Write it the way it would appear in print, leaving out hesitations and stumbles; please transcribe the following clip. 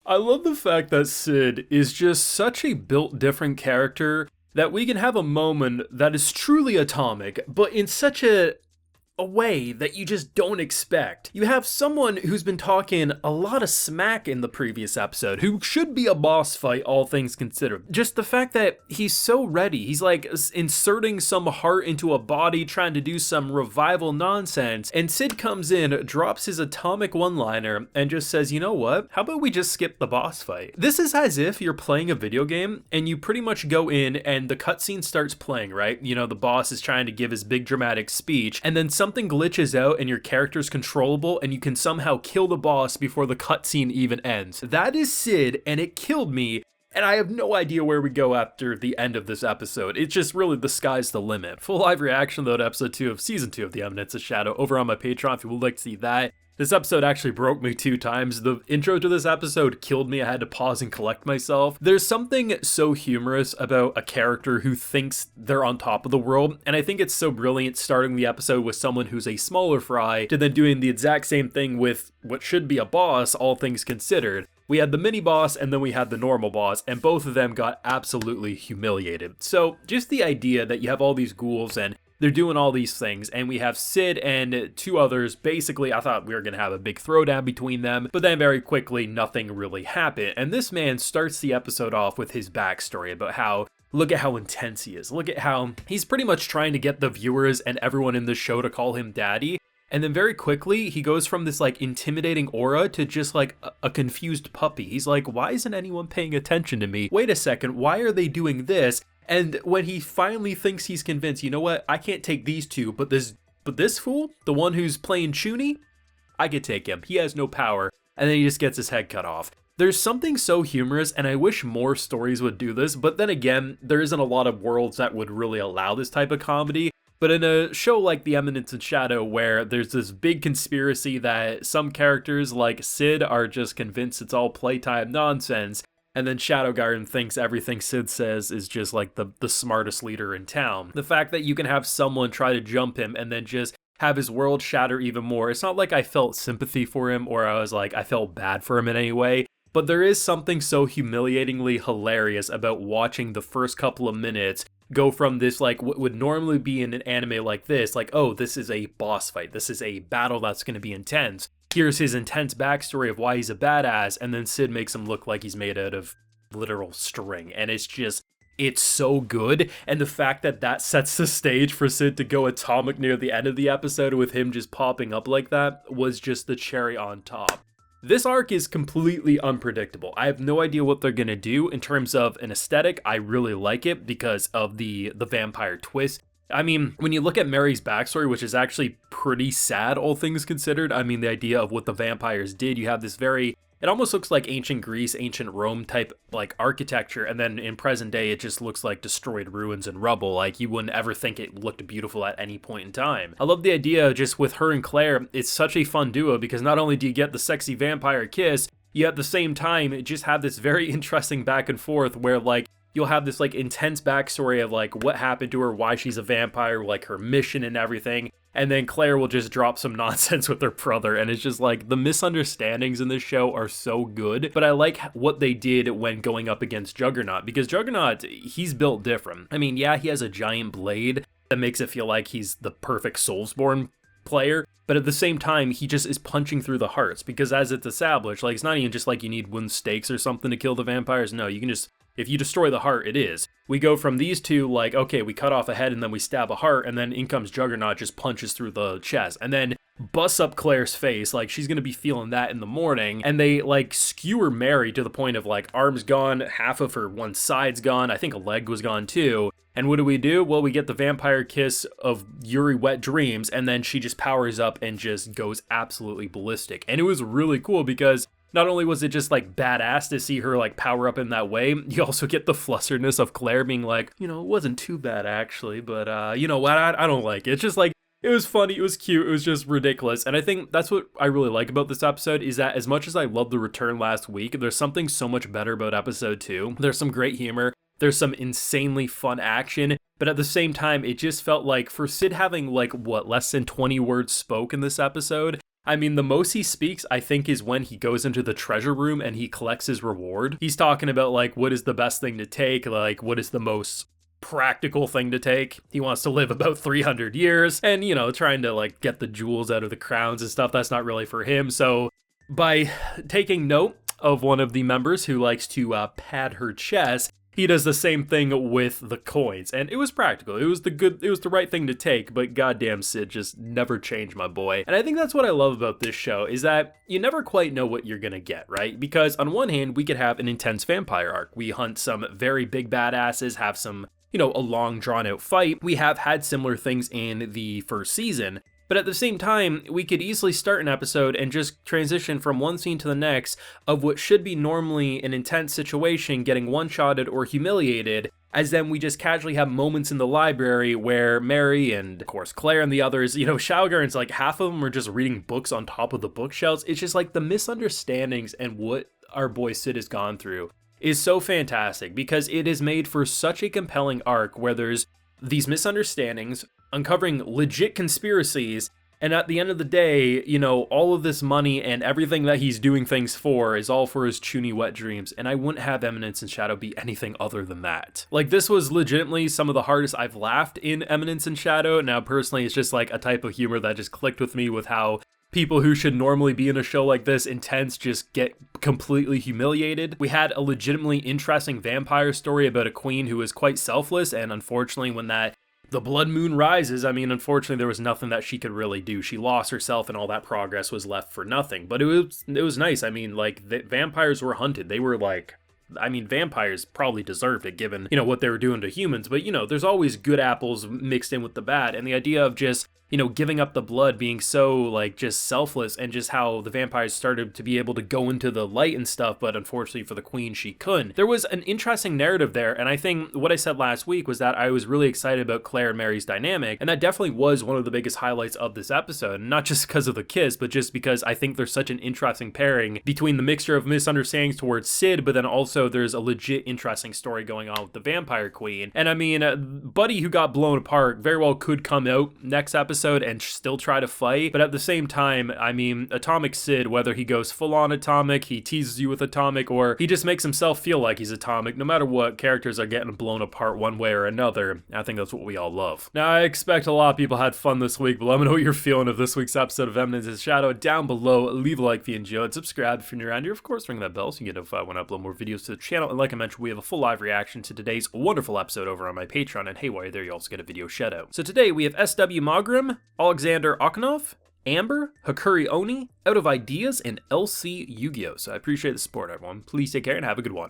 I love the fact that Sid is just such a built different character that we can have a moment that is truly atomic, but in such a way that you just don't expect. You have someone who's been talking a lot of smack in the previous episode, who should be a boss fight, all things considered. Just the fact that he's so ready. He's like inserting some heart into a body, trying to do some revival nonsense. And Sid comes in, drops his atomic one-liner, and just says, you know what? How about we just skip the boss fight? This is as if you're playing a video game and you pretty much go in and the cutscene starts playing, right? You know, the boss is trying to give his big dramatic speech, and then something glitches out and your character's controllable and you can somehow kill the boss before the cutscene even ends. That is Sid, and it killed me, and I have no idea where we go after the end of this episode. It's just really the sky's the limit. Full live reaction though to episode 2 of season 2 of The Eminence of Shadow over on my Patreon if you would like to see that. This episode actually broke me 2 times. The intro to this episode killed me. I had to pause and collect myself. There's something so humorous about a character who thinks they're on top of the world, and I think it's so brilliant starting the episode with someone who's a smaller fry to then doing the exact same thing with what should be a boss, all things considered. We had the mini boss and then we had the normal boss, and both of them got absolutely humiliated. So just the idea that you have all these ghouls and they're doing all these things, and we have Sid and 2 others. Basically, I thought we were going to have a big throwdown between them, but then very quickly, nothing really happened. And this man starts the episode off with his backstory about how, look at how intense he is. Look at how he's pretty much trying to get the viewers and everyone in the show to call him daddy. And then very quickly, he goes from this like intimidating aura to just like a confused puppy. He's like, why isn't anyone paying attention to me? Wait a second, why are they doing this? And when he finally thinks he's convinced, you know what, I can't take these 2, but this fool, the one who's playing Chuny, I could take him. He has no power. And then he just gets his head cut off. There's something so humorous, and I wish more stories would do this, but then again, there isn't a lot of worlds that would really allow this type of comedy. But in a show like The Eminence in Shadow, where there's this big conspiracy that some characters like Sid are just convinced it's all playtime nonsense, and then Shadow Garden thinks everything Sid says is just like the smartest leader in town. The fact that you can have someone try to jump him and then just have his world shatter even more. It's not like I felt sympathy for him or I was like, I felt bad for him in any way. But there is something so humiliatingly hilarious about watching the first couple of minutes go from this like what would normally be in an anime like this, like, oh, this is a boss fight. This is a battle that's going to be intense. Here's his intense backstory of why he's a badass, and then Sid makes him look like he's made out of literal string, and it's so good. And the fact that that sets the stage for Sid to go atomic near the end of the episode with him just popping up like that was just the cherry on top. This arc is completely unpredictable. I have no idea what they're gonna do in terms of an aesthetic. I really like it because of the vampire twist. I mean, when you look at Mary's backstory, which is actually pretty sad, all things considered, I mean, the idea of what the vampires did, you have this very, it almost looks like ancient Greece, ancient Rome type like architecture, and then in present day, it just looks like destroyed ruins and rubble. Like you wouldn't ever think it looked beautiful at any point in time. I love the idea just with her and Claire. It's such a fun duo because not only do you get the sexy vampire kiss, you at the same time just have this very interesting back and forth where like you'll have this like intense backstory of like what happened to her, why she's a vampire, like her mission and everything. And then Claire will just drop some nonsense with her brother, and it's just like the misunderstandings in this show are so good. But I like what they did when going up against Juggernaut, because Juggernaut, he's built different. I mean, yeah, he has a giant blade that makes it feel like he's the perfect Soulsborne player, but at the same time, he just is punching through the hearts, because as it's established, like it's not even just like you need wooden stakes or something to kill the vampires. No, you can just, if you destroy the heart, it is. We go from these two, like, okay, we cut off a head and then we stab a heart, and then in comes Juggernaut, just punches through the chest, and then busts up Claire's face, like she's gonna be feeling that in the morning. And they like skewer Mary to the point of like arms gone, half of her one side's gone, I think a leg was gone too. And what do? Well, we get the vampire kiss of Yuri Wet Dreams, and then she just powers up and just goes absolutely ballistic. And it was really cool because not only was it just like badass to see her like power up in that way, you also get the flusteredness of Claire being like, you know, it wasn't too bad actually, but you know what, I don't like it. It's just like, it was funny, it was cute, it was just ridiculous. And I think that's what I really like about this episode, is that as much as I loved the return last week, there's something so much better about episode 2. There's some great humor, there's some insanely fun action, but at the same time, it just felt like for Sid having like, what, less than 20 words spoke in this episode, I mean, the most he speaks, I think, is when he goes into the treasure room and he collects his reward. He's talking about, like, what is the best thing to take, like, what is the most practical thing to take. He wants to live about 300 years and, you know, trying to, like, get the jewels out of the crowns and stuff. That's not really for him. So by taking note of one of the members who likes to pad her chest, he does the same thing with the coins, and it was practical. It was the right thing to take, but goddamn, Sid just never changed, my boy. And I think that's what I love about this show, is that you never quite know what you're gonna get, right? Because on one hand, we could have an intense vampire arc. We hunt some very big badasses, have some, you know, a long drawn out fight. We have had similar things in the first season, but at the same time, we could easily start an episode and just transition from one scene to the next of what should be normally an intense situation getting one-shotted or humiliated, as then we just casually have moments in the library where Mary and, of course, Claire and the others, you know, Shalgarn's like half of them are just reading books on top of the bookshelves. It's just like the misunderstandings and what our boy Sid has gone through is so fantastic because it is made for such a compelling arc where there's these misunderstandings, uncovering legit conspiracies, and at the end of the day, you know, all of this money and everything that he's doing things for is all for his chuny wet dreams, and I wouldn't have Eminence and Shadow be anything other than that. Like, this was legitimately some of the hardest I've laughed in Eminence and Shadow. Now, personally, it's just like a type of humor that just clicked with me with how people who should normally be in a show like this, intense, just get completely humiliated. We had a legitimately interesting vampire story about a queen who was quite selfless, and unfortunately when the blood moon rises, I mean, unfortunately there was nothing that she could really do. She lost herself and all that progress was left for nothing. But it was nice. I mean, like, the vampires were hunted. They were like, I mean, vampires probably deserved it given, you know, what they were doing to humans, but, you know, there's always good apples mixed in with the bad, and the idea of just, you know, giving up the blood, being so, like, just selfless, and just how the vampires started to be able to go into the light and stuff, but unfortunately for the queen, she couldn't. There was an interesting narrative there, and I think what I said last week was that I was really excited about Claire and Mary's dynamic, and that definitely was one of the biggest highlights of this episode, not just because of the kiss, but just because I think there's such an interesting pairing between the mixture of misunderstandings towards Sid, but then also there's a legit interesting story going on with the vampire queen. And I mean, Buddy, who got blown apart, very well could come out next episode and still try to fight, but at the same time, I mean, Atomic Sid, whether he goes full on atomic, he teases you with atomic, or he just makes himself feel like he's atomic, no matter what, characters are getting blown apart one way or another. I think that's what we all love. Now, I expect a lot of people had fun this week, but let me know what you're feeling of this week's episode of Eminence and Shadow down below. Leave a like if you enjoyed, subscribe if you're new around here, of course ring that bell so you get notified when I upload more videos to the channel, and like I mentioned, we have a full live reaction to today's wonderful episode over on my Patreon, and hey, while you're there, you also get a video shout out. So today we have SW Magrim, Alexander Okanov, Amber, Hakuri Oni, Out of Ideas, and LC Yu-Gi-Oh! So I appreciate the support, everyone. Please take care and have a good one.